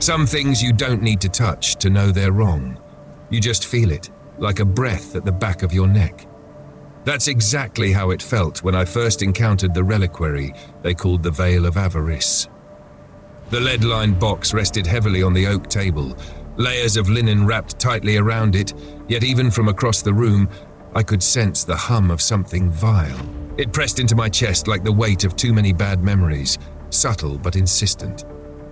Some things you don't need to touch to know they're wrong. You just feel it, like a breath at the back of your neck. That's exactly how it felt when I first encountered the reliquary they called the Veil of Avarice. The lead-lined box rested heavily on the oak table, layers of linen wrapped tightly around it, yet even from across the room, I could sense the hum of something vile. It pressed into my chest like the weight of too many bad memories, subtle but insistent.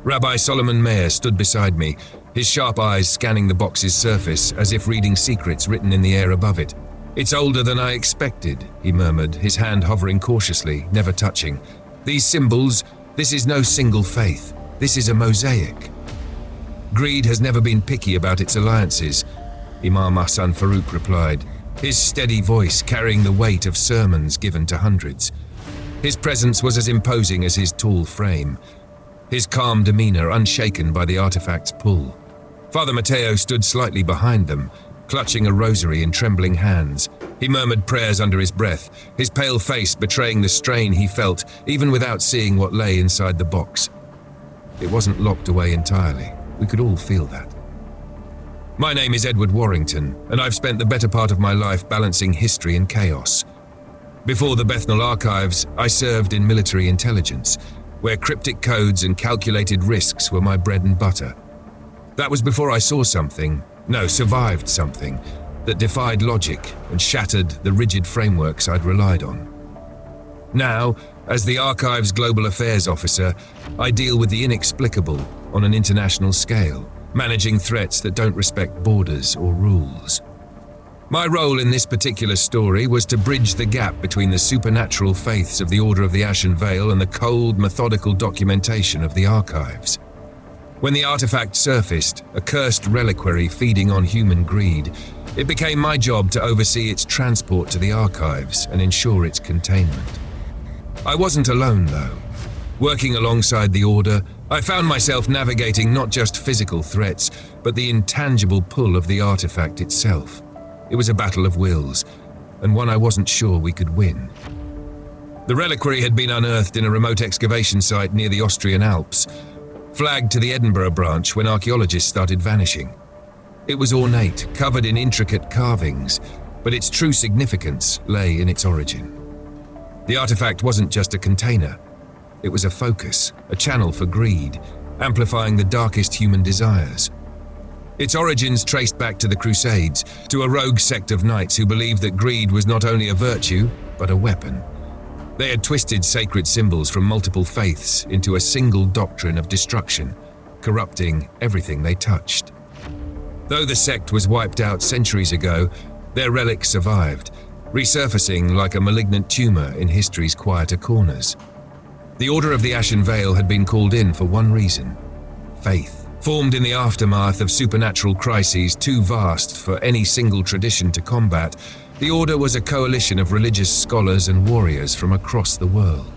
Rabbi Meir stood beside me, his sharp eyes scanning the box's surface as if reading secrets written in the air above it. "It's older than I expected," he murmured, his hand hovering cautiously, never touching. "These symbols, this is no single faith. This is a mosaic." "Greed has never been picky about its alliances," Imam Farooq replied, his steady voice carrying the weight of sermons given to hundreds. His presence was as imposing as his tall frame, his calm demeanor unshaken by the artifact's pull. Father Matteo stood slightly behind them, clutching a rosary in trembling hands. He murmured prayers under his breath, his pale face betraying the strain he felt even without seeing what lay inside the box. It wasn't locked away entirely. We could all feel that. "My name is Edward Warrington, and I've spent the better part of my life balancing history and chaos. Before the Bethnal archives, I served in military intelligence, where cryptic codes and calculated risks were my bread and butter. That was before I saw survived something, that defied logic and shattered the rigid frameworks I'd relied on. Now, as the Archive's Global Affairs Officer, I deal with the inexplicable on an international scale, managing threats that don't respect borders or rules. My role in this particular story was to bridge the gap between the supernatural faiths of the Order of the Ashen Veil and the cold, methodical documentation of the archives. When the artifact surfaced, a cursed reliquary feeding on human greed, it became my job to oversee its transport to the archives and ensure its containment. I wasn't alone, though. Working alongside the Order, I found myself navigating not just physical threats, but the intangible pull of the artifact itself. It was a battle of wills, and one I wasn't sure we could win. The reliquary had been unearthed in a remote excavation site near the Austrian Alps, flagged to the Edinburgh branch when archaeologists started vanishing. It was ornate, covered in intricate carvings, but its true significance lay in its origin. The artifact wasn't just a container. It was a focus, a channel for greed, amplifying the darkest human desires. Its origins traced back to the Crusades, to a rogue sect of knights who believed that greed was not only a virtue, but a weapon. They had twisted sacred symbols from multiple faiths into a single doctrine of destruction, corrupting everything they touched. Though the sect was wiped out centuries ago, their relics survived, resurfacing like a malignant tumor in history's quieter corners. The Order of the Ashen Veil had been called in for one reason: faith. Formed in the aftermath of supernatural crises too vast for any single tradition to combat, the Order was a coalition of religious scholars and warriors from across the world.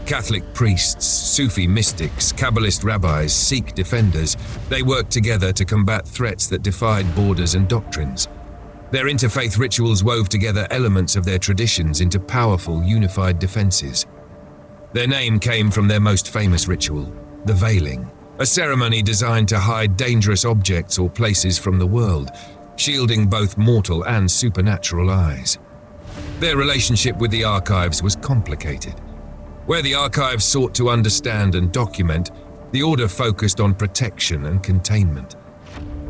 Catholic priests, Sufi mystics, Kabbalist rabbis, Sikh defenders, they worked together to combat threats that defied borders and doctrines. Their interfaith rituals wove together elements of their traditions into powerful, unified defenses. Their name came from their most famous ritual, the veiling, a ceremony designed to hide dangerous objects or places from the world, shielding both mortal and supernatural eyes. Their relationship with the archives was complicated. Where the archives sought to understand and document, the Order focused on protection and containment.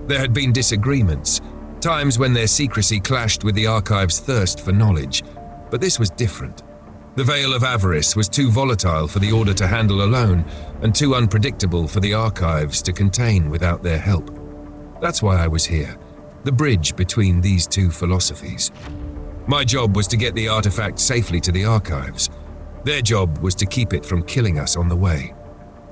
There had been disagreements, times when their secrecy clashed with the archives' thirst for knowledge, but this was different. The Veil of Avarice was too volatile for the Order to handle alone, and too unpredictable for the archives to contain without their help. That's why I was here, the bridge between these two philosophies. My job was to get the artifact safely to the archives. Their job was to keep it from killing us on the way.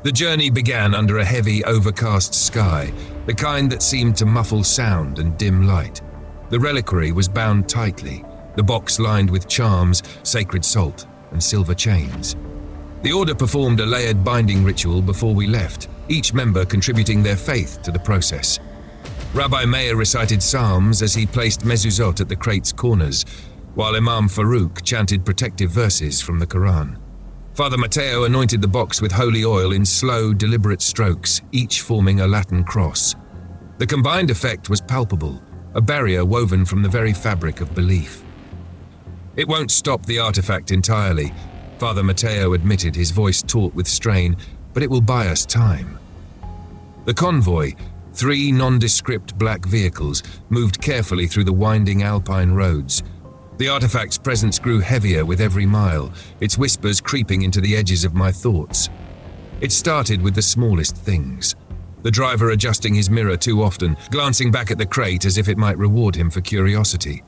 The journey began under a heavy, overcast sky, the kind that seemed to muffle sound and dim light. The reliquary was bound tightly, the box lined with charms, sacred salt, and silver chains. The Order performed a layered binding ritual before we left, each member contributing their faith to the process. Rabbi Meir recited psalms as he placed mezuzot at the crate's corners, while Imam Farooq chanted protective verses from the Quran. Father Matteo anointed the box with holy oil in slow, deliberate strokes, each forming a Latin cross. The combined effect was palpable, a barrier woven from the very fabric of belief. "It won't stop the artifact entirely," Father Matteo admitted, his voice taut with strain, "but it will buy us time." The convoy, 3 nondescript black vehicles, moved carefully through the winding alpine roads. The artifact's presence grew heavier with every mile, its whispers creeping into the edges of my thoughts. It started with the smallest things. The driver adjusting his mirror too often, glancing back at the crate as if it might reward him for curiosity.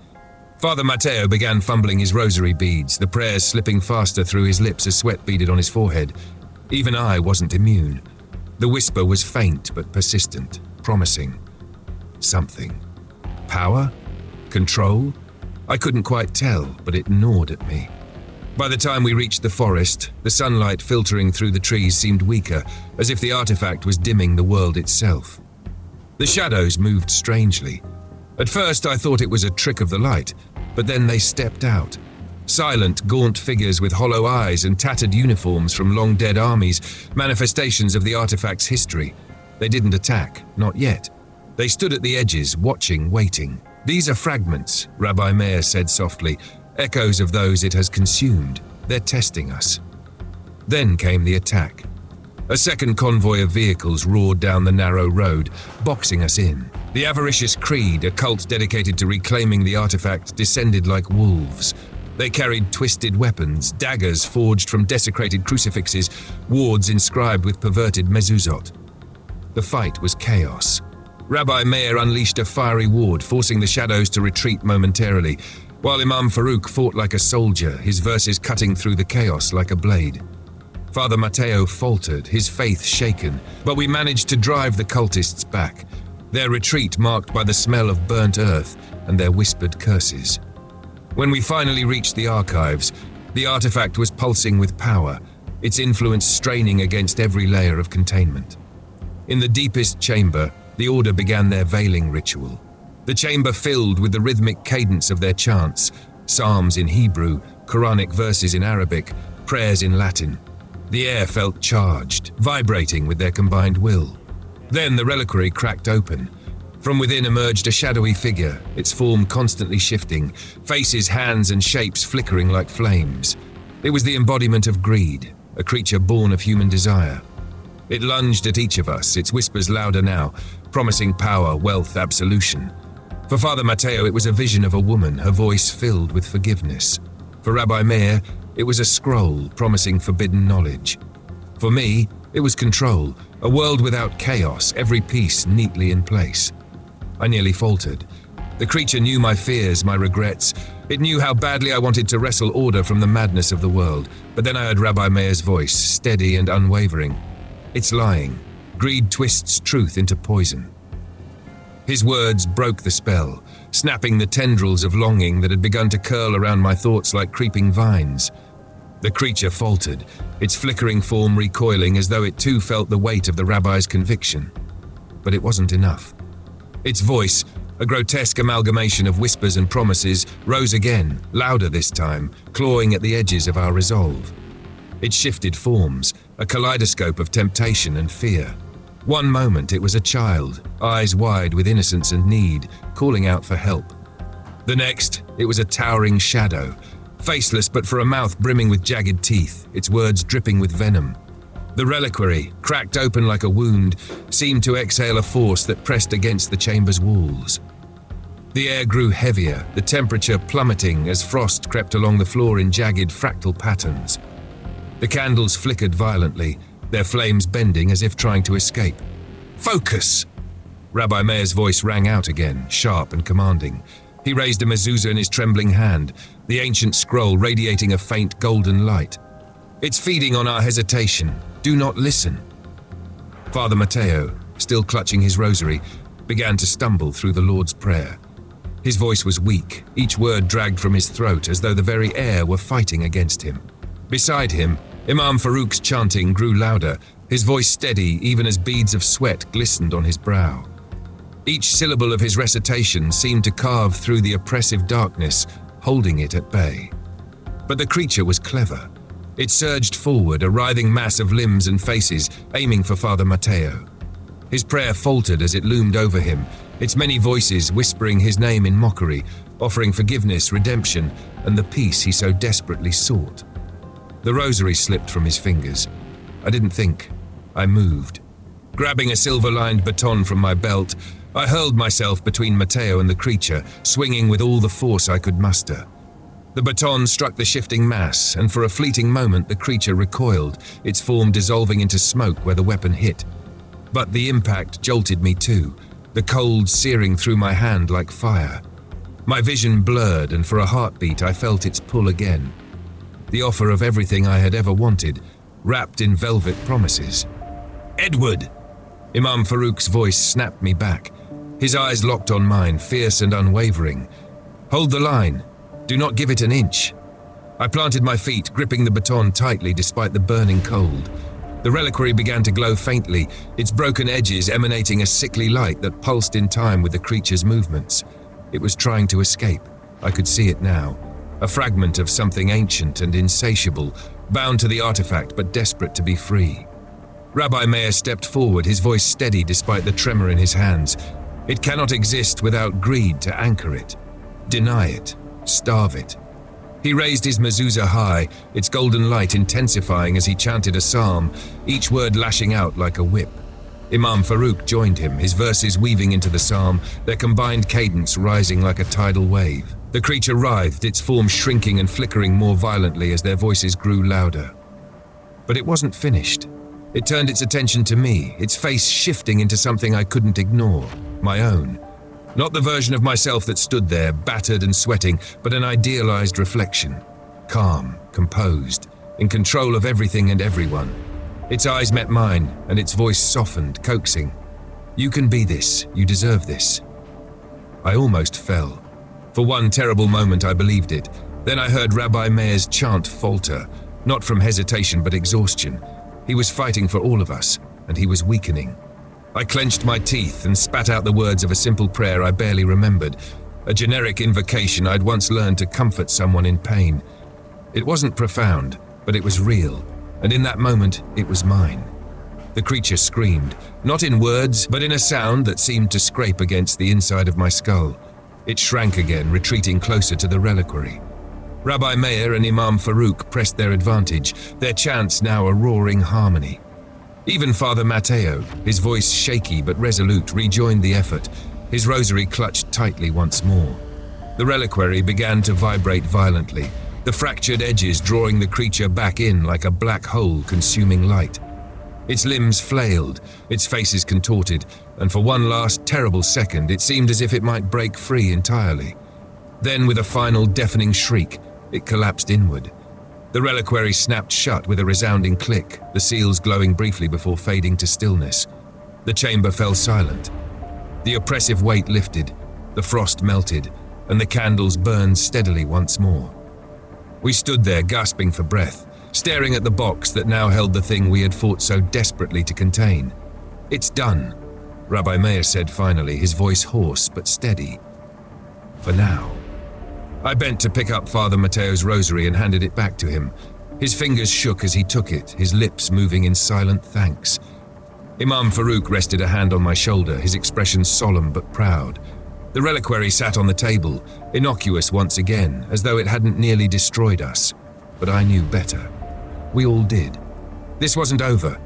Father Matteo began fumbling his rosary beads, the prayers slipping faster through his lips as sweat beaded on his forehead. Even I wasn't immune. The whisper was faint but persistent, promising something. Power? Control? I couldn't quite tell, but it gnawed at me. By the time we reached the forest, the sunlight filtering through the trees seemed weaker, as if the artifact was dimming the world itself. The shadows moved strangely. At first I thought it was a trick of the light, but then they stepped out. Silent, gaunt figures with hollow eyes and tattered uniforms from long-dead armies, manifestations of the artifact's history. They didn't attack, not yet. They stood at the edges, watching, waiting. "These are fragments," Rabbi Meir said softly, "echoes of those it has consumed. They're testing us." Then came the attack. A second convoy of vehicles roared down the narrow road, boxing us in. The avaricious creed, a cult dedicated to reclaiming the artifact, descended like wolves. They carried twisted weapons, daggers forged from desecrated crucifixes, wards inscribed with perverted mezuzot. The fight was chaos. Rabbi Meir unleashed a fiery ward, forcing the shadows to retreat momentarily, while Imam Farooq fought like a soldier, his verses cutting through the chaos like a blade. Father Matteo faltered, his faith shaken, but we managed to drive the cultists back, their retreat marked by the smell of burnt earth and their whispered curses. When we finally reached the archives, the artifact was pulsing with power, its influence straining against every layer of containment. In the deepest chamber, the Order began their veiling ritual. The chamber filled with the rhythmic cadence of their chants, psalms in Hebrew, Quranic verses in Arabic, prayers in Latin. The air felt charged, vibrating with their combined will. Then the reliquary cracked open. From within emerged a shadowy figure, its form constantly shifting, faces, hands, and shapes flickering like flames. It was the embodiment of greed, a creature born of human desire. It lunged at each of us, its whispers louder now, promising power, wealth, absolution. For Father Matteo, it was a vision of a woman, her voice filled with forgiveness. For Rabbi Meir, it was a scroll promising forbidden knowledge. For me, it was control, a world without chaos, every piece neatly in place. I nearly faltered. The creature knew my fears, my regrets. It knew how badly I wanted to wrestle order from the madness of the world. But then I heard Rabbi Meir's voice, steady and unwavering. "It's lying. Greed twists truth into poison." His words broke the spell, snapping the tendrils of longing that had begun to curl around my thoughts like creeping vines. The creature faltered, its flickering form recoiling as though it too felt the weight of the rabbi's conviction. But it wasn't enough. Its voice, a grotesque amalgamation of whispers and promises, rose again, louder this time, clawing at the edges of our resolve. It shifted forms, a kaleidoscope of temptation and fear. One moment it was a child, eyes wide with innocence and need, calling out for help. The next, it was a towering shadow, faceless but for a mouth brimming with jagged teeth, its words dripping with venom. The reliquary, cracked open like a wound, seemed to exhale a force that pressed against the chamber's walls. The air grew heavier, the temperature plummeting as frost crept along the floor in jagged fractal patterns. The candles flickered violently, their flames bending as if trying to escape. "Focus!" Rabbi Meir's voice rang out again, sharp and commanding. He raised a mezuzah in his trembling hand, the ancient scroll radiating a faint golden light. "It's feeding on our hesitation. Do not listen." Father Matteo, still clutching his rosary, began to stumble through the Lord's Prayer. His voice was weak, each word dragged from his throat as though the very air were fighting against him. Beside him, Imam Farooq's chanting grew louder, his voice steady even as beads of sweat glistened on his brow. Each syllable of his recitation seemed to carve through the oppressive darkness, holding it at bay. But the creature was clever. It surged forward, a writhing mass of limbs and faces, aiming for Father Matteo. His prayer faltered as it loomed over him, its many voices whispering his name in mockery, offering forgiveness, redemption, and the peace he so desperately sought. The rosary slipped from his fingers. I didn't think. I moved. Grabbing a silver-lined baton from my belt, I hurled myself between Matteo and the creature, swinging with all the force I could muster. The baton struck the shifting mass, and for a fleeting moment the creature recoiled, its form dissolving into smoke where the weapon hit. But the impact jolted me too, the cold searing through my hand like fire. My vision blurred, and for a heartbeat I felt its pull again. The offer of everything I had ever wanted, wrapped in velvet promises. "Edward!" Imam Farooq's voice snapped me back. His eyes locked on mine, fierce and unwavering. "Hold the line. Do not give it an inch." I planted my feet, gripping the baton tightly despite the burning cold. The reliquary began to glow faintly, its broken edges emanating a sickly light that pulsed in time with the creature's movements. It was trying to escape. I could see it now. A fragment of something ancient and insatiable, bound to the artifact but desperate to be free. Rabbi Meir stepped forward, his voice steady despite the tremor in his hands. "It cannot exist without greed to anchor it. Deny it. Starve it." He raised his mezuzah high, its golden light intensifying as he chanted a psalm, each word lashing out like a whip. Imam Farooq joined him, his verses weaving into the psalm, their combined cadence rising like a tidal wave. The creature writhed, its form shrinking and flickering more violently as their voices grew louder. But it wasn't finished. It turned its attention to me, its face shifting into something I couldn't ignore, my own. Not the version of myself that stood there, battered and sweating, but an idealized reflection. Calm, composed, in control of everything and everyone. Its eyes met mine, and its voice softened, coaxing. "You can be this. You deserve this." I almost fell. For one terrible moment I believed it. Then I heard Rabbi Meir's chant falter, not from hesitation but exhaustion. He was fighting for all of us, and he was weakening. I clenched my teeth and spat out the words of a simple prayer I barely remembered, a generic invocation I'd once learned to comfort someone in pain. It wasn't profound, but it was real, and in that moment it was mine. The creature screamed, not in words, but in a sound that seemed to scrape against the inside of my skull. It shrank again, retreating closer to the reliquary. Rabbi Meir and Imam Farooq pressed their advantage, their chants now a roaring harmony. Even Father Matteo, his voice shaky but resolute, rejoined the effort, his rosary clutched tightly once more. The reliquary began to vibrate violently, the fractured edges drawing the creature back in like a black hole consuming light. Its limbs flailed, its faces contorted, and for one last terrible second it seemed as if it might break free entirely. Then, with a final deafening shriek, it collapsed inward. The reliquary snapped shut with a resounding click, the seals glowing briefly before fading to stillness. The chamber fell silent. The oppressive weight lifted, the frost melted, and the candles burned steadily once more. We stood there gasping for breath, staring at the box that now held the thing we had fought so desperately to contain. "It's done," Rabbi Meir said finally, his voice hoarse but steady. "For now." I bent to pick up Father Matteo's rosary and handed it back to him. His fingers shook as he took it, his lips moving in silent thanks. Imam Farooq rested a hand on my shoulder, his expression solemn but proud. The reliquary sat on the table, innocuous once again, as though it hadn't nearly destroyed us. But I knew better. We all did. This wasn't over.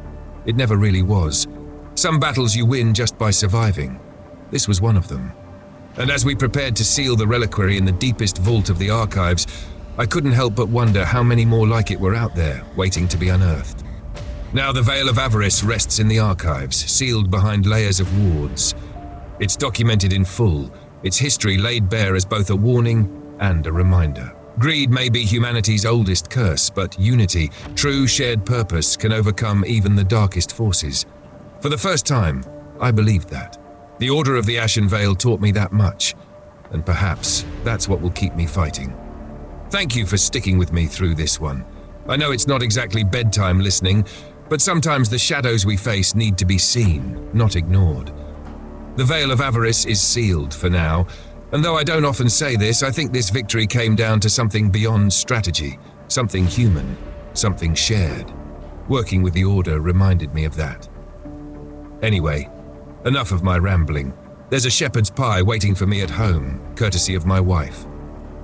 It never really was. Some battles you win just by surviving. This was one of them. And as we prepared to seal the reliquary in the deepest vault of the archives, I couldn't help but wonder how many more like it were out there, waiting to be unearthed. Now the Veil of Avarice rests in the archives, sealed behind layers of wards. It's documented in full, its history laid bare as both a warning and a reminder. Greed may be humanity's oldest curse, but unity, true shared purpose, can overcome even the darkest forces. For the first time, I believed that. The Order of the Ashen Veil taught me that much, and perhaps that's what will keep me fighting. Thank you for sticking with me through this one. I know it's not exactly bedtime listening, but sometimes the shadows we face need to be seen, not ignored. The Veil of Avarice is sealed for now, and though I don't often say this, I think this victory came down to something beyond strategy, something human. something shared. Working with the Order reminded me of that. Anyway, enough of my rambling. There's a shepherd's pie waiting for me at home, courtesy of my wife.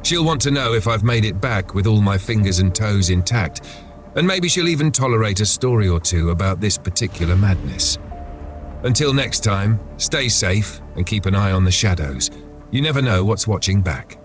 She'll want to know if I've made it back with all my fingers and toes intact, and maybe she'll even tolerate a story or two about this particular madness. Until next time, stay safe and keep an eye on the shadows. You never know what's watching back.